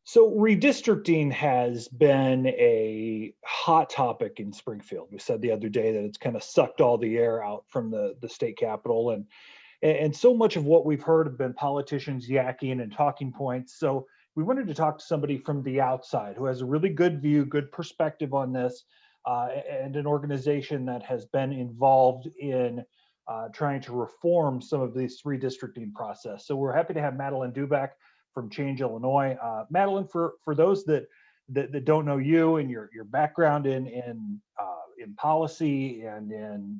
So redistricting has been a hot topic in Springfield. We said the other day that it's kind of sucked all the air out from the state capitol, and so much of what we've heard have been politicians yakking and talking points. So we wanted to talk to somebody from the outside who has a really good view, good perspective on this, and an organization that has been involved in trying to reform some of this redistricting process. So we're happy to have Madeline Doubek from Change Illinois. Madeline, for those that don't know you and your background in policy and in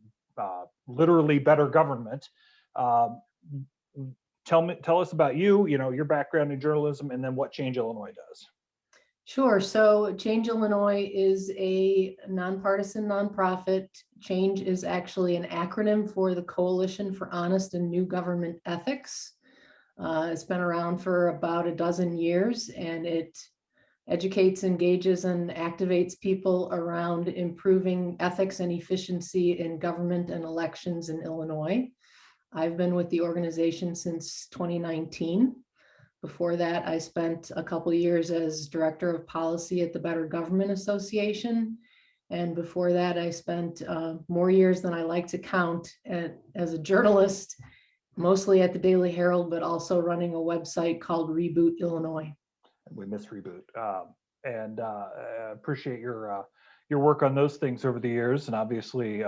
literally better government, uh, tell us about you. You know, your background in journalism, and then what Change Illinois does. Sure. So Change Illinois is a nonpartisan nonprofit. Change is actually an acronym for the Coalition for Honest and New Government Ethics. It's been around for about a dozen years, and it educates, engages, and activates people around improving ethics and efficiency in government and elections in Illinois. I've been with the organization since 2019. Before that, I spent a couple of years as director of policy at the Better Government Association. And before that, I spent more years than I like to count as a journalist, mostly at the Daily Herald, but also running a website called Reboot Illinois. We miss Reboot, and I appreciate your work on those things over the years. And obviously,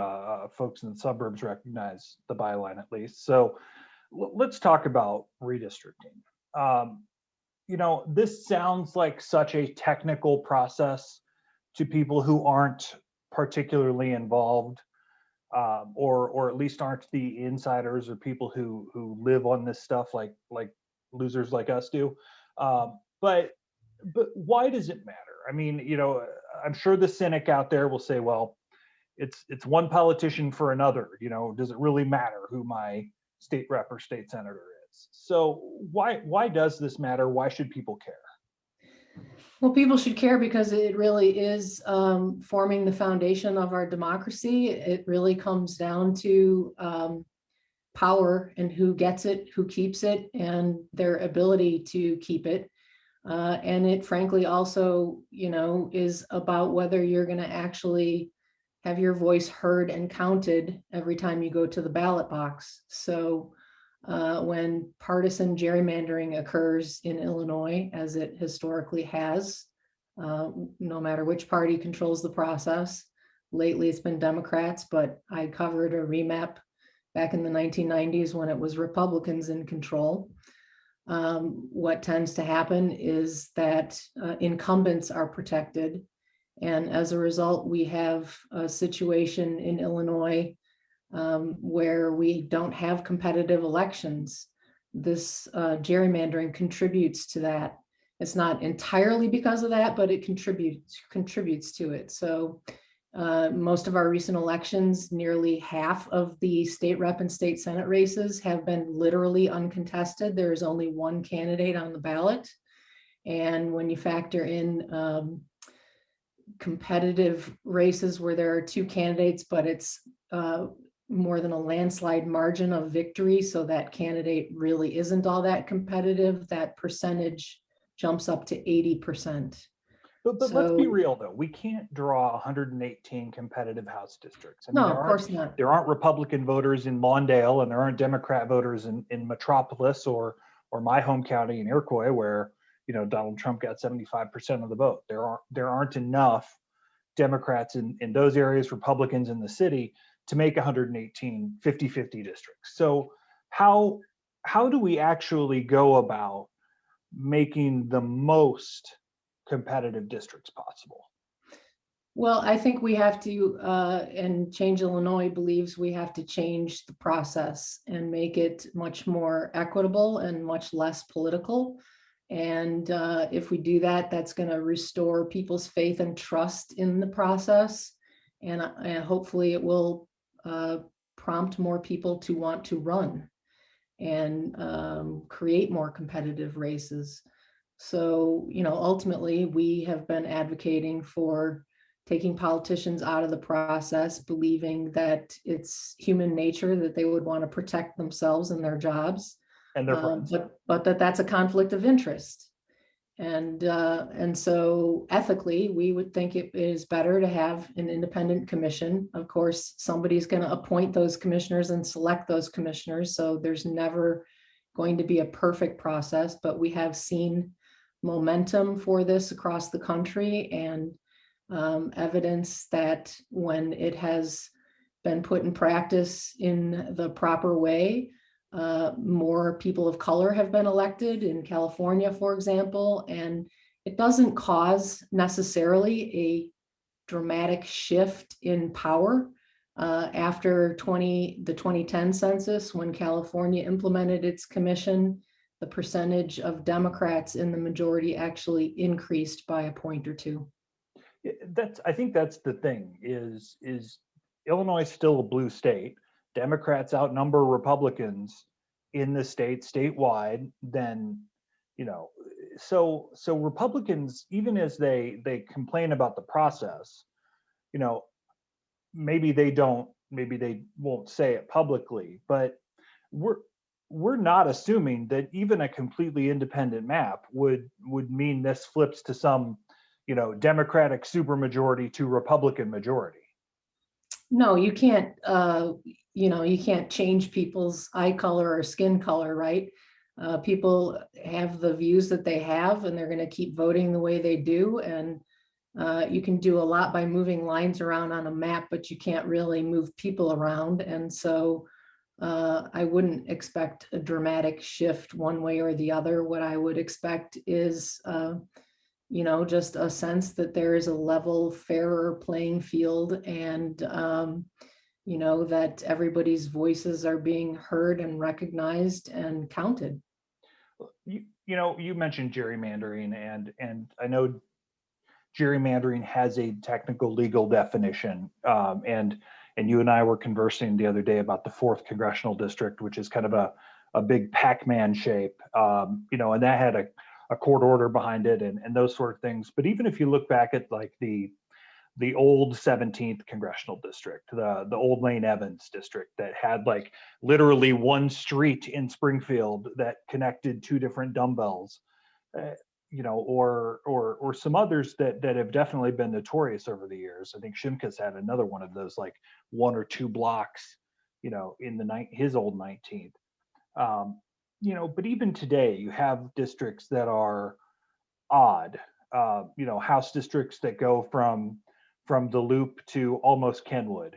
folks in the suburbs recognize the byline at least. So let's talk about redistricting. You know, this sounds like such a technical process to people who aren't particularly involved, or at least aren't the insiders or people who live on this stuff like losers like us do. But why does it matter? I mean, you know, I'm sure the cynic out there will say, well, it's one politician for another. You know, does it really matter who my state rep or state senator is? So why does this matter? Why should people care? Well, people should care because it really is forming the foundation of our democracy. It really comes down to power and who gets it, who keeps it, and their ability to keep it. And it frankly also, you know, is about whether you're going to actually have your voice heard and counted every time you go to the ballot box. So when partisan gerrymandering occurs in Illinois, as it historically has, no matter which party controls the process. Lately, it's been Democrats, but I covered a remap back in the 1990s when it was Republicans in control. What tends to happen is that incumbents are protected. And as a result, we have a situation in Illinois where we don't have competitive elections. This gerrymandering contributes to that. It's not entirely because of that, but it contributes to it. So most of our recent elections, nearly half of the state rep and state senate races have been literally uncontested. There is only one candidate on the ballot. And when you factor in competitive races where there are two candidates, but it's more than a landslide margin of victory, so that candidate really isn't all that competitive, that percentage jumps up to 80%. But let's be real though, we can't draw 118 competitive House districts. I mean, no, of course not. There aren't Republican voters in Lawndale, and there aren't Democrat voters in Metropolis or my home county in Iroquois, where, you know, Donald Trump got 75% of the vote. There aren't enough Democrats in those areas, Republicans in the city, to make 118 50-50 districts. So how do we actually go about making the most competitive districts possible? Well, I think we have to, and Change Illinois believes we have to change the process and make it much more equitable and much less political. And if we do that, that's going to restore people's faith and trust in the process. And hopefully it will prompt more people to want to run and create more competitive races. So, you know, ultimately, we have been advocating for taking politicians out of the process, believing that it's human nature that they would want to protect themselves and their jobs, and their friends. but that's a conflict of interest. And so ethically, we would think it is better to have an independent commission. Of course, somebody's going to appoint those commissioners and select those commissioners. So there's never going to be a perfect process, but we have seen momentum for this across the country, and evidence that when it has been put in practice in the proper way, more people of color have been elected in California, for example, and it doesn't cause necessarily a dramatic shift in power. After the 2010 census, when California implemented its commission, the percentage of Democrats in the majority actually increased by a point or two. I think that's the thing is Illinois is still a blue state. Democrats outnumber Republicans in the state statewide. Then, so Republicans, even as they complain about the process, maybe they won't say it publicly, but we're not assuming that even a completely independent map would mean this flips to some Democratic supermajority to Republican majority. No, you can't, you can't change people's eye color or skin color, right? People have the views that they have, and they're going to keep voting the way they do. And you can do a lot by moving lines around on a map, but you can't really move people around. And so I wouldn't expect a dramatic shift one way or the other. What I would expect is just a sense that there is a level, fairer playing field, and that everybody's voices are being heard and recognized and counted. You mentioned gerrymandering, and I know gerrymandering has a technical legal definition, and you and I were conversing the other day about the 4th congressional district, which is kind of a big Pac-Man shape, and that had a court order behind it, and those sort of things. But even if you look back at like the old 17th congressional district, the old Lane Evans district that had like literally one street in Springfield that connected 2 different dumbbells, or some others that have definitely been notorious over the years. I think Shimkus had another one of those, like 1 or 2 blocks, in his old 19th. But even today, you have districts that are odd. House districts that go from the Loop to almost Kenwood,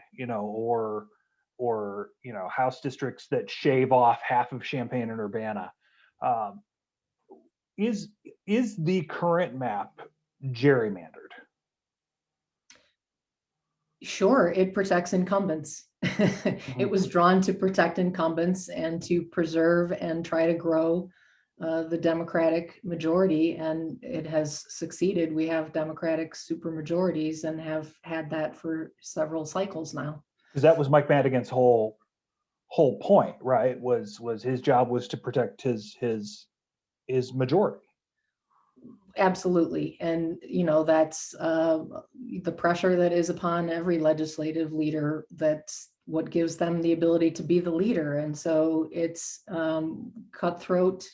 or House districts that shave off half of Champaign and Urbana. Is the current map gerrymandered? Sure, it protects incumbents. It was drawn to protect incumbents and to preserve and try to grow the Democratic majority, and it has succeeded. We have Democratic supermajorities and have had that for several cycles now. Because that was Mike Madigan's whole point, right? Was his job was to protect his majority. Absolutely. And, that's the pressure that is upon every legislative leader. That's what gives them the ability to be the leader. And so it's cutthroat,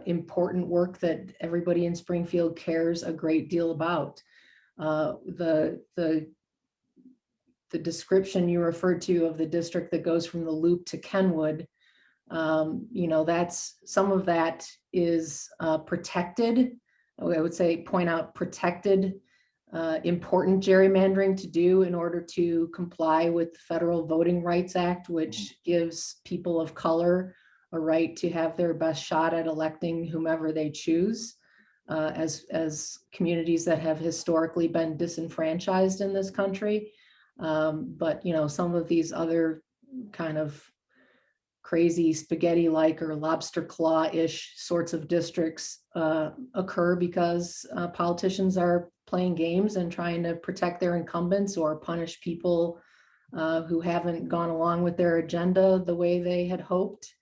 important work that everybody in Springfield cares a great deal about. The description you referred to of the district that goes from the Loop to Kenwood, that's some of that is protected. I would say point out protected, important gerrymandering to do in order to comply with the Federal Voting Rights Act, which gives people of color a right to have their best shot at electing whomever they choose, as communities that have historically been disenfranchised in this country. But some of these other kind of crazy spaghetti-like or lobster claw-ish sorts of districts occur because politicians are playing games and trying to protect their incumbents or punish people who haven't gone along with their agenda the way they had hoped.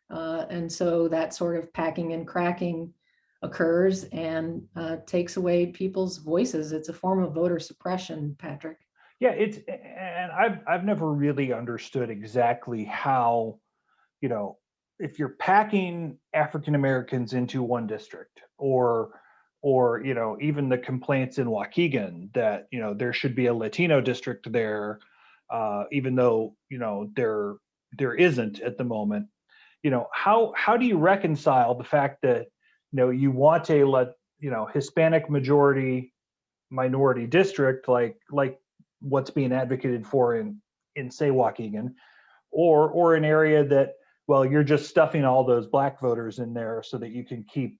And so that sort of packing and cracking occurs and takes away people's voices. It's a form of voter suppression, Patrick. Yeah, and I've never really understood exactly how, if you're packing African Americans into one district, or or, even the complaints in Waukegan that, there should be a Latino district there, even though, there isn't at the moment. How do you reconcile the fact that, you want a Hispanic majority minority district, like what's being advocated for in say Waukegan, or an area that, well, you're just stuffing all those black voters in there so that you can keep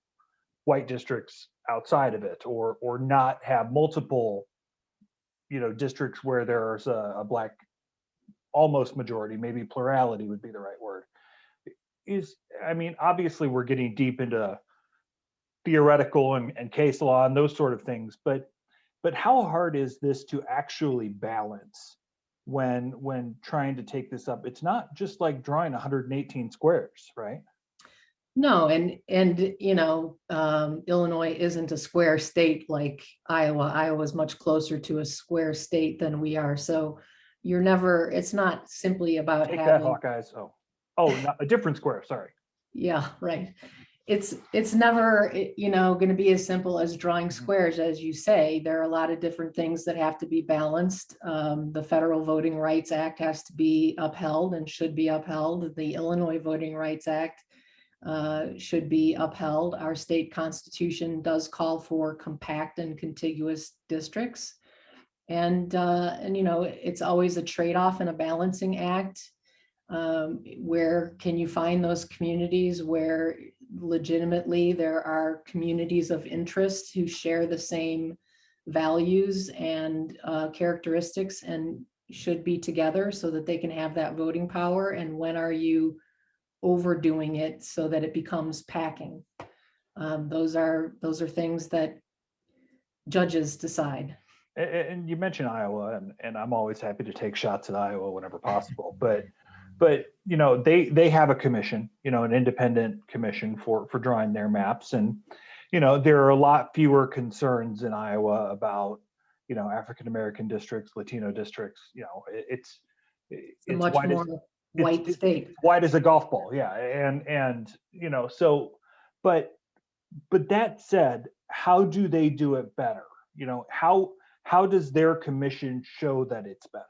white districts outside of it, or not have multiple, districts where there's a black almost majority, maybe plurality would be the right word. Obviously we're getting deep into theoretical and case law and those sort of things, but how hard is this to actually balance when trying to take this up? It's not just like drawing 118 squares, right? No, and Illinois isn't a square state like Iowa. Iowa is much closer to a square state than we are. So it's not simply about Take having that, Hawkeyes. Oh, not a different square. Sorry. Yeah, right. It's never, going to be as simple as drawing squares. As you say, there are a lot of different things that have to be balanced. The Federal Voting Rights Act has to be upheld and should be upheld. The Illinois Voting Rights Act should be upheld. Our state constitution does call for compact and contiguous districts. And it's always a trade-off and a balancing act. Where can you find those communities where legitimately there are communities of interest who share the same values and characteristics and should be together so that they can have that voting power? And when are you overdoing it so that it becomes packing? Those are things that judges decide. And you mentioned Iowa, and I'm always happy to take shots at Iowa whenever possible, but they have a commission, an independent commission for drawing their maps, and there are a lot fewer concerns in Iowa about African American districts, Latino districts. It's a much more white state. It's white as a golf ball, yeah, and so, but that said, how do they do it better? How does their commission show that it's better?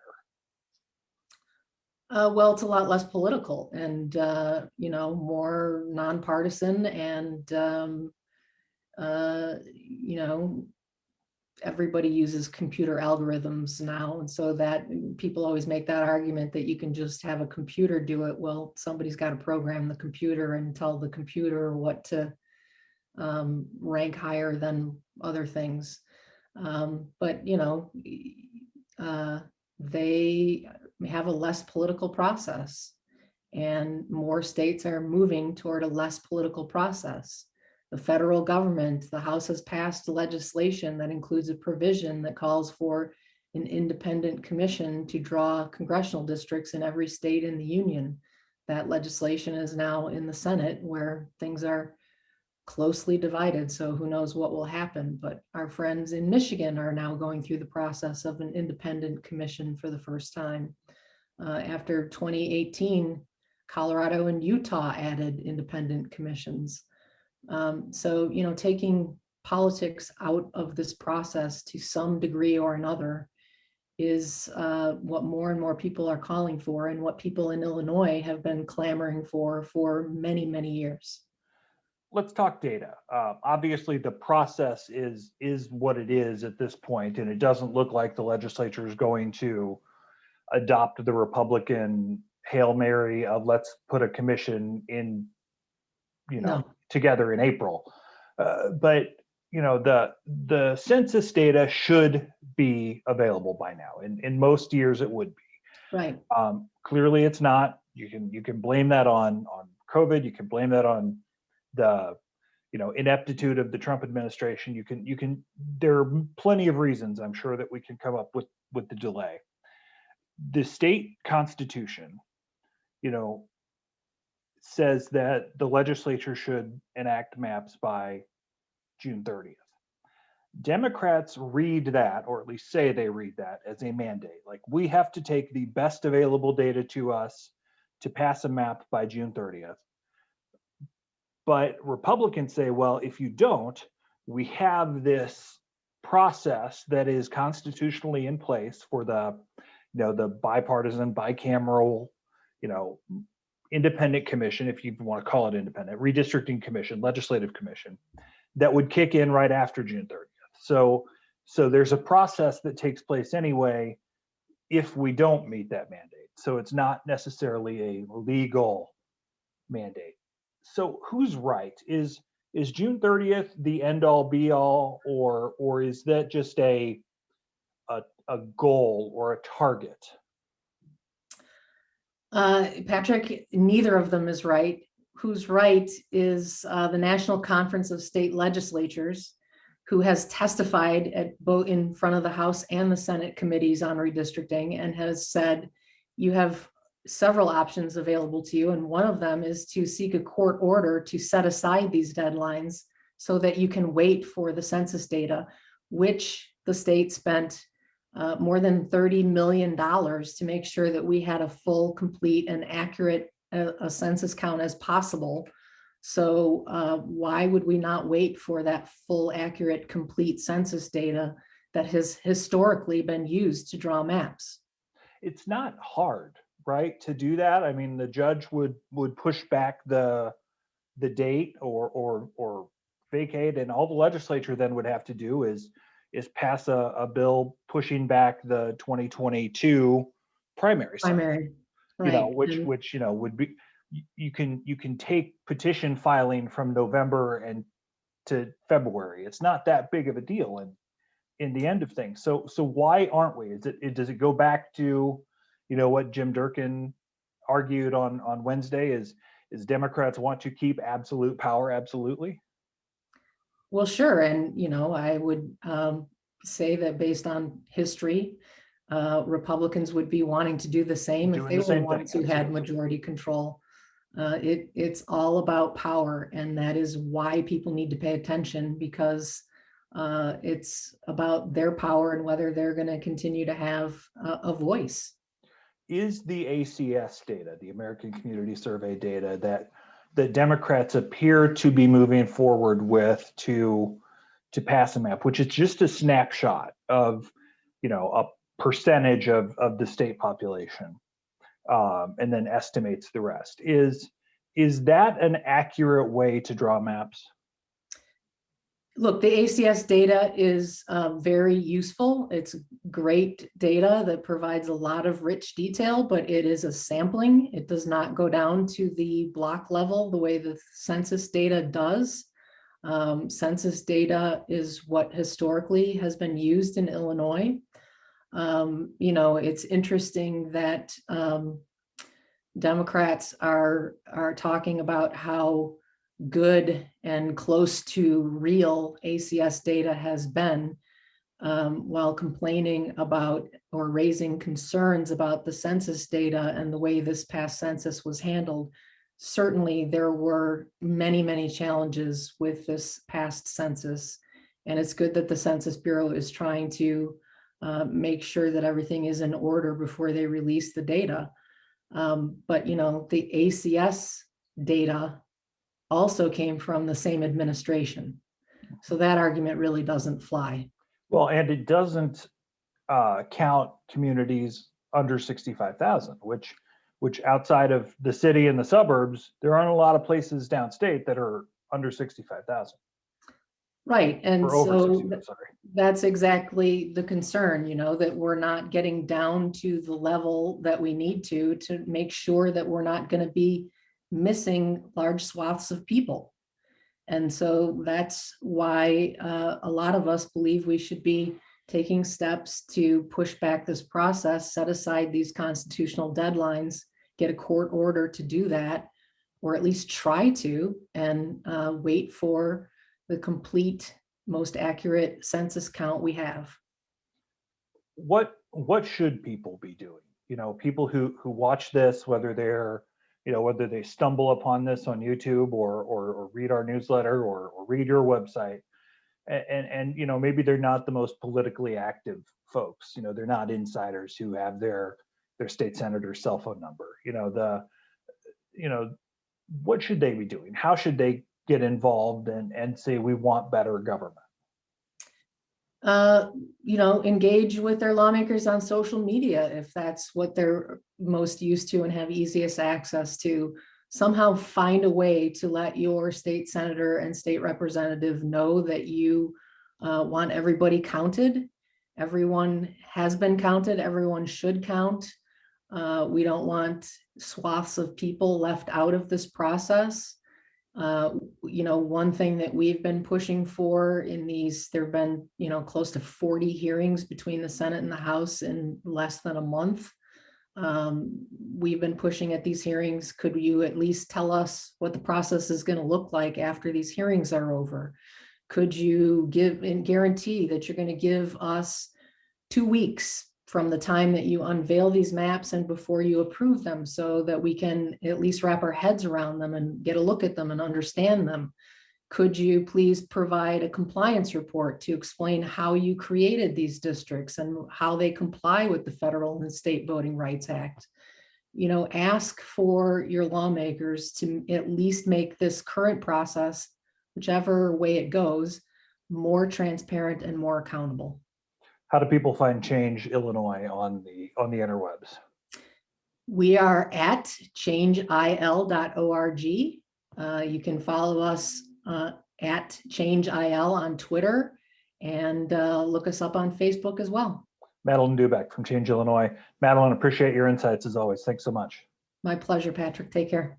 Well, it's a lot less political and, more nonpartisan and, everybody uses computer algorithms now. And so that people always make that argument that you can just have a computer do it. Well, somebody's got to program the computer and tell the computer what to rank higher than other things. But, they have a less political process, and more states are moving toward a less political process. The federal government, the House has passed legislation that includes a provision that calls for an independent commission to draw congressional districts in every state in the union. That legislation is now in the Senate, where things are closely divided, so who knows what will happen. But our friends in Michigan are now going through the process of an independent commission for the first time. After 2018, Colorado and Utah added independent commissions. So, taking politics out of this process to some degree or another is what more and more people are calling for, and what people in Illinois have been clamoring for many, many years. Let's talk data. Obviously, the process is what it is at this point, and it doesn't look like the legislature is going to adopt the Republican Hail Mary of let's put a commission in, No. together in April. But the census data should be available by now. In most years, it would be. Right. Clearly, it's not. You can blame that on COVID. You can blame that on the ineptitude of the Trump administration. You can there are plenty of reasons, I'm sure, that we can come up with the delay. The state constitution says that the legislature should enact maps by June 30th. Democrats read that, or at least say they read that, as a mandate. Like, we have to take the best available data to us to pass a map by June 30th. But Republicans say, well, if you don't, we have this process that is constitutionally in place for the, the bipartisan, bicameral, you know, independent commission, if you want to call it independent, redistricting commission, legislative commission, that would kick in right after June 30th. So there's a process that takes place anyway if we don't meet that mandate. So it's not necessarily a legal mandate. So who's right? Is June 30th the end all be all, or is that just a goal or a target? Patrick, neither of them is right. Who's right is the National Conference of State Legislatures, who has testified at both in front of the House and the Senate committees on redistricting, and has said you have several options available to you, and one of them is to seek a court order to set aside these deadlines so that you can wait for the census data, which the state spent more than $30 million to make sure that we had a full, complete, and accurate a census count as possible. So why would we not wait for that full, accurate, complete census data that has historically been used to draw maps? It's not hard, right, to do that. I mean, the judge would push back the date or vacate, and all the legislature then would have to do is pass a bill pushing back the 2022 primary cycle. Primary, right. Which would be, you can take petition filing from November and to February. It's not that big of a deal in the end of things. So why aren't we? Does it go back to what Jim Durkin argued on Wednesday, is Democrats want to keep absolute power absolutely? Well, sure. And, I would say that based on history, Republicans would be wanting to do the same if they were the ones who had majority control. It's all about power, and that is why people need to pay attention, because it's about their power and whether they're going to continue to have a voice. Is the ACS data, the American Community Survey data, that the Democrats appear to be moving forward with to pass a map, which is just a snapshot of a percentage of the state population, and then estimates the rest, is that an accurate way to draw maps? Look, the ACS data is very useful. It's great data that provides a lot of rich detail, but it is a sampling. It does not go down to the block level the way the census data does. Census data is what historically has been used in Illinois. It's interesting that Democrats are talking about how good and close to real ACS data has been, while complaining about or raising concerns about the census data and the way this past census was handled. Certainly, there were many, many challenges with this past census, and it's good that the Census Bureau is trying to make sure that everything is in order before they release the data. But the ACS data also came from the same administration. So that argument really doesn't fly. Well, and it doesn't count communities under 65,000, which outside of the city and the suburbs, there aren't a lot of places downstate that are under 65,000. Right. And so that's exactly the concern, that we're not getting down to the level that we need to make sure that we're not going to be missing large swaths of people. And so that's why a lot of us believe we should be taking steps to push back this process, set aside these constitutional deadlines, get a court order to do that, or at least try to, and wait for the complete, most accurate census count we have. What should people be doing? People who watch this, whether they stumble upon this on YouTube or read our newsletter or read your website, and maybe they're not the most politically active folks. They're not insiders who have their state senator's cell phone number. What should they be doing? How should they get involved and say we want better government? Engage with their lawmakers on social media if that's what they're most used to and have easiest access to. Somehow find a way to let your state senator and state representative know that you want everybody counted. Everyone has been counted. Everyone should count. We don't want swaths of people left out of this process. One thing that we've been pushing for in these, there've been, close to 40 hearings between the Senate and the House in less than a month. We've been pushing at these hearings. Could you at least tell us what the process is going to look like after these hearings are over? Could you give and guarantee that you're going to give us 2 weeks from the time that you unveil these maps and before you approve them, so that we can at least wrap our heads around them and get a look at them and understand them? Could you please provide a compliance report to explain how you created these districts and how they comply with the Federal and State Voting Rights Act? Ask for your lawmakers to at least make this current process, whichever way it goes, more transparent and more accountable. How do people find Change Illinois on the interwebs? We are at changeil.org. You can follow us at ChangeIL on Twitter, and look us up on Facebook as well. Madeline Doubek from Change Illinois. Madeline, appreciate your insights as always. Thanks so much. My pleasure, Patrick. Take care.